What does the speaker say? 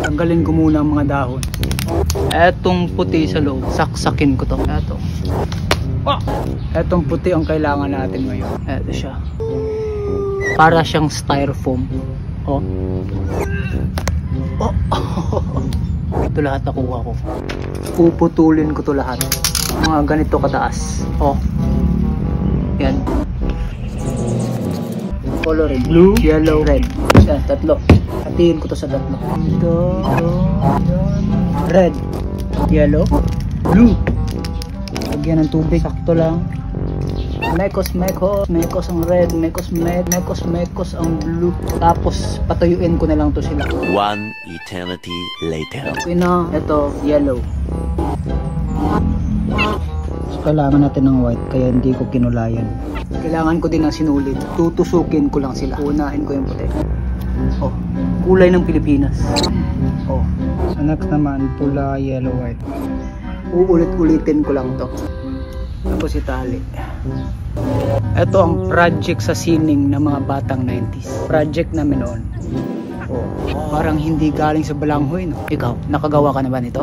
Tanggalin ko muna ang mga dahon. Etong puti sa loob, saksakin ko to. Eto. Etong puti ang kailangan natin ngayon. Eto siya. Para siyang styrofoam. Oh. Ito lahat nakuha ko. Puputulin ko to lahat. Mga ganito kataas. Oh. Yan. Coloring. Blue, yellow, red. Yan, tatlo. Hatiin ko to sa tatlo. Ito. Red, yellow, blue. Lagyan ng tubig. Sakto lang. Mekos ang red, mekos ang blue. Tapos patuyuin ko na lang to sila. One eternity later. Okay na, ito yellow. So, kailangan natin ng white kaya hindi ko kinulayan. Kailangan ko din ng sinulit. Tutusukin ko lang sila. Unahin ko yung puti. Oh, kulay ng Pilipinas. Oh. So next naman, pula, yellow, white. Uulit-ulitin ko lang to. Tapos itali. Ito ang project sa sining ng mga batang 90s. Project namin noon. Oh, parang hindi galing sa balanghoy, no? Ikaw, nakagawa ka na ba nito?